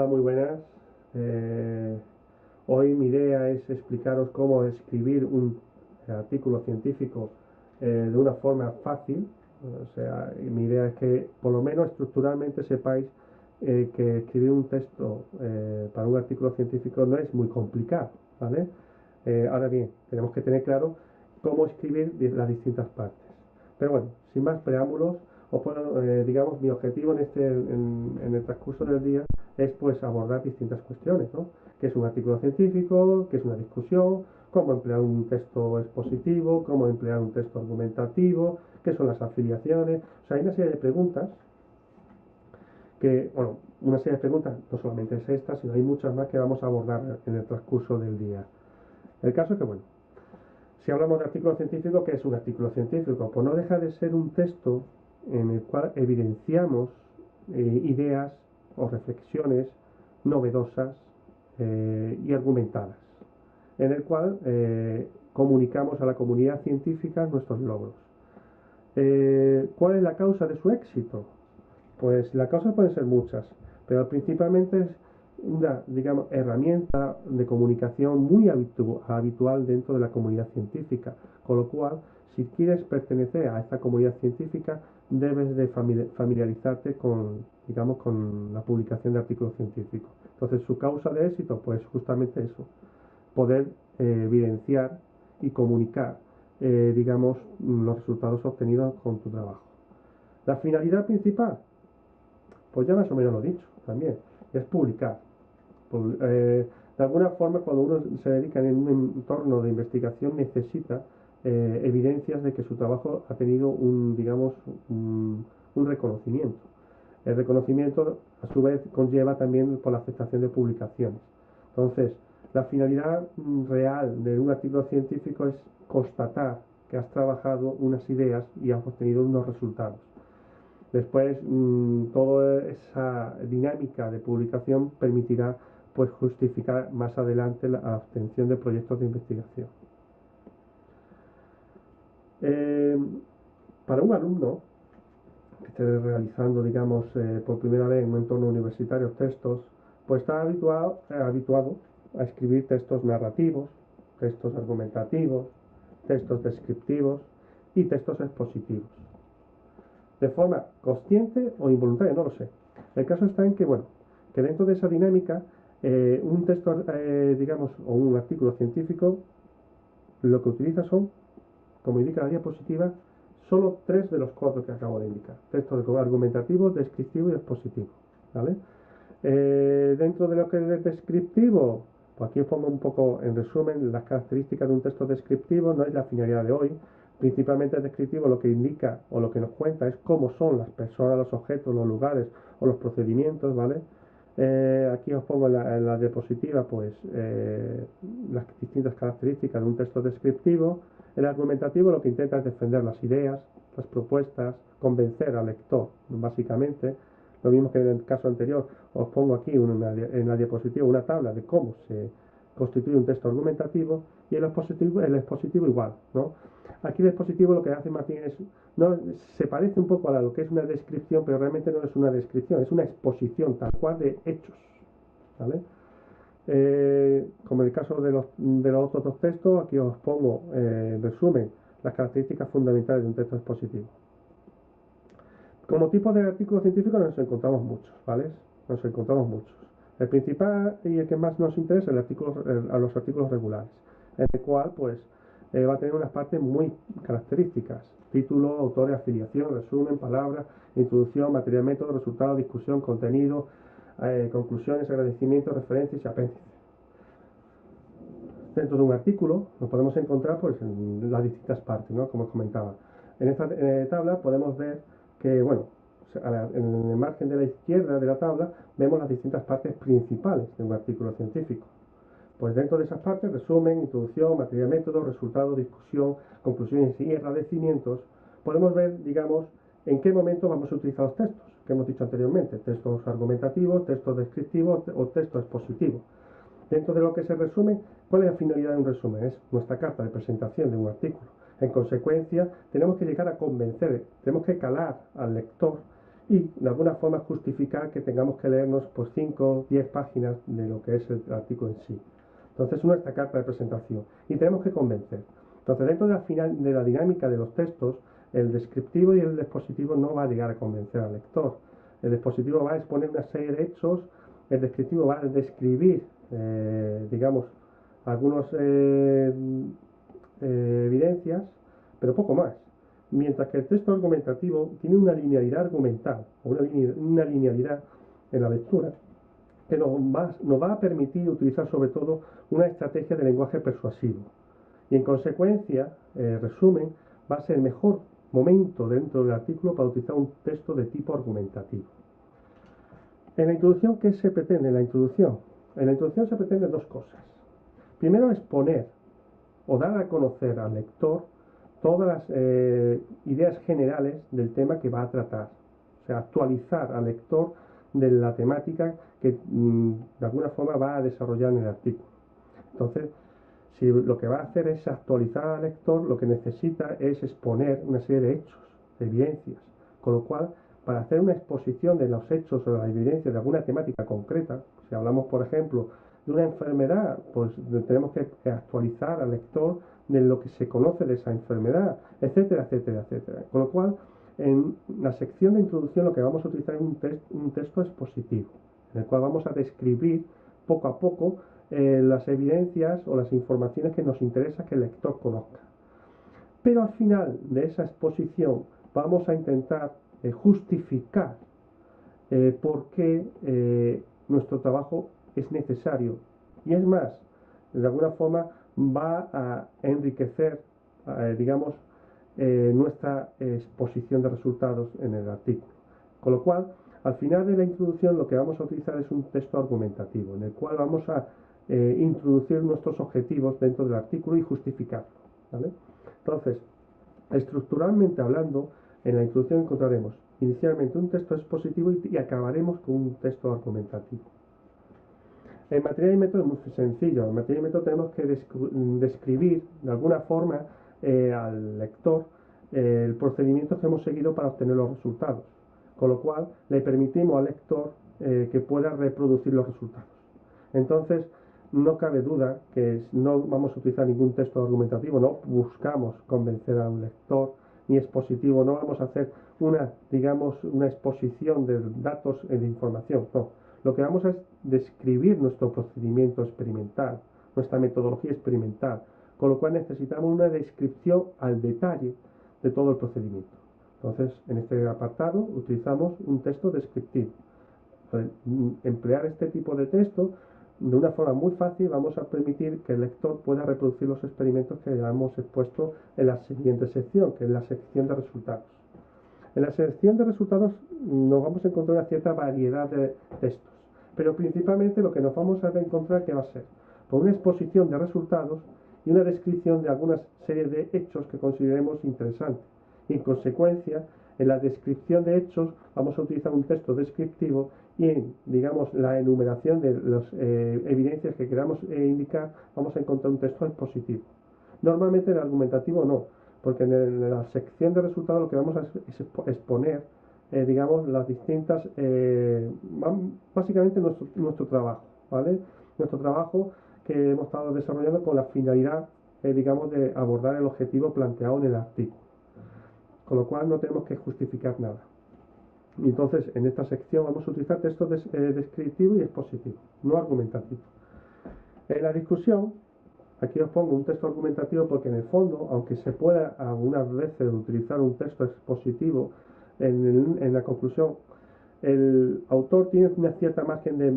Hola, muy buenas. Eh, Hoy mi idea es explicaros cómo escribir un artículo científico de una forma fácil. O sea, mi idea es que por lo menos estructuralmente sepáis que escribir un texto para un artículo científico no es muy complicado, ¿vale? Ahora bien, tenemos que tener claro cómo escribir las distintas partes. Pero bueno, sin más preámbulos, digamos, mi objetivo en el transcurso del día es pues abordar distintas cuestiones, ¿no? ¿Qué es un artículo científico? ¿Qué es una discusión? ¿Cómo emplear un texto expositivo? ¿Cómo emplear un texto argumentativo? ¿Qué son las afiliaciones? O sea, hay una serie de preguntas bueno, una serie de preguntas, no solamente es esta, sino hay muchas más que vamos a abordar en el transcurso del día. El caso es que, bueno, si hablamos de artículo científico, ¿qué es un artículo científico? Pues no deja de ser un texto en el cual evidenciamos ideas o reflexiones novedosas y argumentadas, en el cual comunicamos a la comunidad científica nuestros logros. ¿Cuál es la causa de su éxito? Pues la causa pueden ser muchas, pero principalmente es una, digamos, herramienta de comunicación muy habitual dentro de la comunidad científica, con lo cual, si quieres pertenecer a esta comunidad científica, debes de familiarizarte con, digamos, con la publicación de artículos científicos. Entonces, su causa de éxito, pues justamente eso, poder evidenciar y comunicar, digamos, los resultados obtenidos con tu trabajo. La finalidad principal, pues ya más o menos lo he dicho también, es publicar. De alguna forma, cuando uno se dedica en un entorno de investigación, necesita evidencias de que su trabajo ha tenido digamos, un reconocimiento. El reconocimiento, a su vez, conlleva también por la aceptación de publicaciones. Entonces, la finalidad real de un artículo científico es constatar que has trabajado unas ideas y has obtenido unos resultados. Después, toda esa dinámica de publicación permitirá pues justificar más adelante la obtención de proyectos de investigación. Eh, para un alumno que esté realizando, digamos, por primera vez en un entorno universitario textos, pues está habituado a escribir textos narrativos, textos argumentativos, textos descriptivos y textos expositivos. De forma consciente o involuntaria, no lo sé. El caso está en que, bueno, que dentro de esa dinámica, un texto, digamos, o un artículo científico, lo que utiliza son, como indica la diapositiva, solo 3 de los 4 que acabo de indicar. Texto argumentativo, descriptivo y expositivo. ¿Vale? Dentro de lo que es descriptivo, pues aquí os pongo un poco en resumen las características de un texto descriptivo. No es la finalidad de hoy. Principalmente descriptivo lo que indica o lo que nos cuenta es cómo son las personas, los objetos, los lugares o los procedimientos, ¿vale? Aquí os pongo en la diapositiva pues las distintas características de un texto descriptivo. El argumentativo lo que intenta es defender las ideas, las propuestas, convencer al lector, básicamente. Lo mismo que en el caso anterior, os pongo aquí en la diapositiva una tabla de cómo se constituye un texto argumentativo, y el expositivo igual, ¿no? Aquí el expositivo lo que hace más bien es, no, se parece un poco a lo que es una descripción, pero realmente no es una descripción, es una exposición tal cual de hechos, ¿vale? Como en el caso de los otros dos textos, aquí os pongo en resumen las características fundamentales de un texto expositivo. Como tipo de artículo científico nos encontramos muchos, ¿vale? Nos encontramos muchos. El principal y el que más nos interesa es a los artículos regulares, en el cual pues va a tener unas partes muy características: título, autor, afiliación, resumen, palabra, introducción, material, método, resultado, discusión, contenido, conclusiones, agradecimientos, referencias y apéndices. Dentro de un artículo nos podemos encontrar pues en las distintas partes, ¿no? Como os comentaba. En esta tabla podemos ver que, bueno, en el margen de la izquierda de la tabla vemos las distintas partes principales de un artículo científico. Pues dentro de esas partes, resumen, introducción, material, método, resultado, discusión, conclusiones y agradecimientos, podemos ver, digamos, en qué momento vamos a utilizar los textos que hemos dicho anteriormente: textos argumentativos, textos descriptivos o texto expositivo. Dentro de lo que se resume, ¿cuál es la finalidad de un resumen? Es nuestra carta de presentación de un artículo. En consecuencia, tenemos que llegar a convencer, tenemos que calar al lector y de alguna forma justificar que tengamos que leernos pues 5 o 10 páginas de lo que es el artículo en sí. Entonces, nuestra carta de presentación y tenemos que convencer. Entonces, dentro de la dinámica de los textos, el descriptivo y el dispositivo no va a llegar a convencer al lector. El dispositivo va a exponer una serie de hechos, el descriptivo va a describir, digamos, algunas evidencias, pero poco más. Mientras que el texto argumentativo tiene una linealidad argumental, o una linealidad en la lectura, que nos va a permitir utilizar sobre todo una estrategia de lenguaje persuasivo. Y en consecuencia, resumen, va a ser el mejor momento dentro del artículo para utilizar un texto de tipo argumentativo. En la introducción, ¿qué se pretende? En la introducción se pretenden dos cosas. Primero, exponer o dar a conocer al lector todas las ideas generales del tema que va a tratar. O sea, actualizar al lector de la temática que de alguna forma va a desarrollar en el artículo. Entonces, si lo que va a hacer es actualizar al lector, lo que necesita es exponer una serie de hechos, de evidencias. Con lo cual, para hacer una exposición de los hechos o de las evidencias de alguna temática concreta, si hablamos, por ejemplo, de una enfermedad, pues tenemos que actualizar al lector de lo que se conoce de esa enfermedad, etcétera, etcétera, etcétera. Con lo cual, en la sección de introducción lo que vamos a utilizar es un texto expositivo, en el cual vamos a describir poco a poco las evidencias o las informaciones que nos interesa que el lector conozca. Pero al final de esa exposición vamos a intentar justificar por qué nuestro trabajo es necesario. Y es más, de alguna forma va a enriquecer, digamos, nuestra exposición de resultados en el artículo. Con lo cual, al final de la introducción lo que vamos a utilizar es un texto argumentativo, en el cual vamos a introducir nuestros objetivos dentro del artículo y justificarlo, ¿vale? Entonces, estructuralmente hablando, en la introducción encontraremos inicialmente un texto expositivo y acabaremos con un texto argumentativo. En materia y método es muy sencillo. En materia y método tenemos que describir de alguna forma al lector el procedimiento que hemos seguido para obtener los resultados, con lo cual le permitimos al lector que pueda reproducir los resultados. Entonces, no cabe duda que no vamos a utilizar ningún texto argumentativo, no buscamos convencer a un lector, ni expositivo, no vamos a hacer digamos, una exposición de datos e de información, no. Lo que vamos a es describir nuestro procedimiento experimental, nuestra metodología experimental, con lo cual necesitamos una descripción al detalle de todo el procedimiento. Entonces, en este apartado utilizamos un texto descriptivo. Al emplear este tipo de texto, de una forma muy fácil vamos a permitir que el lector pueda reproducir los experimentos que ya hemos expuesto en la siguiente sección, que es la sección de resultados. En la sección de resultados nos vamos a encontrar una cierta variedad de textos, pero principalmente lo que nos vamos a encontrar que va a ser por una exposición de resultados y una descripción de algunas series de hechos que consideremos interesantes. Y en consecuencia, en la descripción de hechos vamos a utilizar un texto descriptivo y en, digamos, la enumeración de las evidencias que queramos indicar vamos a encontrar un texto expositivo. Normalmente el argumentativo no, porque en la sección de resultados lo que vamos a es exponer, digamos, las distintas, básicamente nuestro trabajo, ¿vale? Nuestro trabajo que hemos estado desarrollando con la finalidad, digamos, de abordar el objetivo planteado en el artículo. Con lo cual no tenemos que justificar nada. Y entonces, en esta sección vamos a utilizar texto descriptivo y expositivo, no argumentativo. En la discusión, aquí os pongo un texto argumentativo porque en el fondo, aunque se pueda algunas veces utilizar un texto expositivo, en la conclusión, el autor tiene una cierta margen de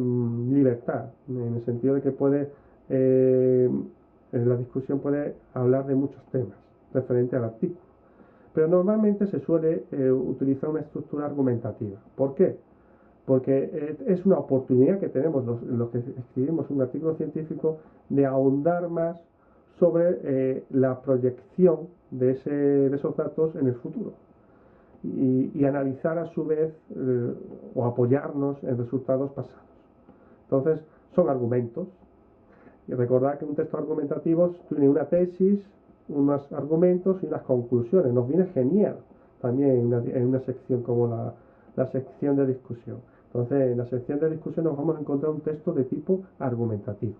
libertad, en el sentido de que puede, en la discusión puede hablar de muchos temas referente al artículo. Pero normalmente se suele utilizar una estructura argumentativa. ¿Por qué? Porque es una oportunidad que tenemos los que escribimos un artículo científico de ahondar más sobre la proyección de esos datos en el futuro y analizar a su vez o apoyarnos en resultados pasados. Entonces, son argumentos. Y recordad que un texto argumentativo tiene una tesis, unos argumentos y unas conclusiones. Nos viene genial también en una sección como la sección de discusión. Entonces, en la sección de discusión nos vamos a encontrar un texto de tipo argumentativo.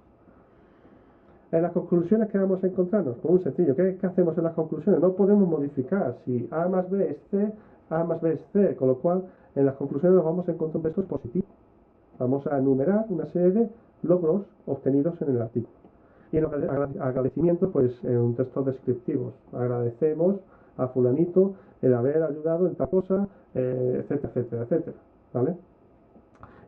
En las conclusiones, ¿qué vamos a encontrarnos? Pues muy sencillo. ¿Qué hacemos en las conclusiones? No podemos modificar. Si A más B es C, A más B es C, con lo cual en las conclusiones nos vamos a encontrar un texto positivo. Vamos a enumerar una serie de logros obtenidos en el artículo. Y en los agradecimientos, pues en un texto descriptivo. Agradecemos a fulanito el haber ayudado en tal cosa, etcétera, etcétera, etcétera. ¿Vale?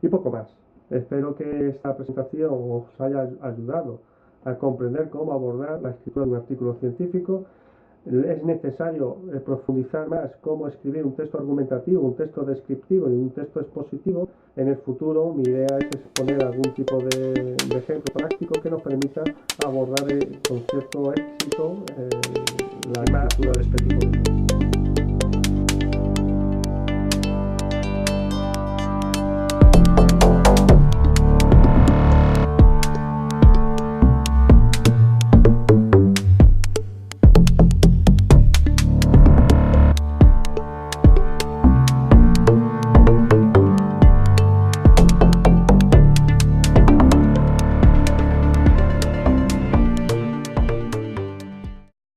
Y poco más. Espero que esta presentación os haya ayudado a comprender cómo abordar la escritura de un artículo científico. Es necesario profundizar más cómo escribir un texto argumentativo, un texto descriptivo y un texto expositivo. En el futuro mi idea es exponer algún tipo de ejemplo práctico que nos permita abordar con cierto éxito la escritura de este tipo de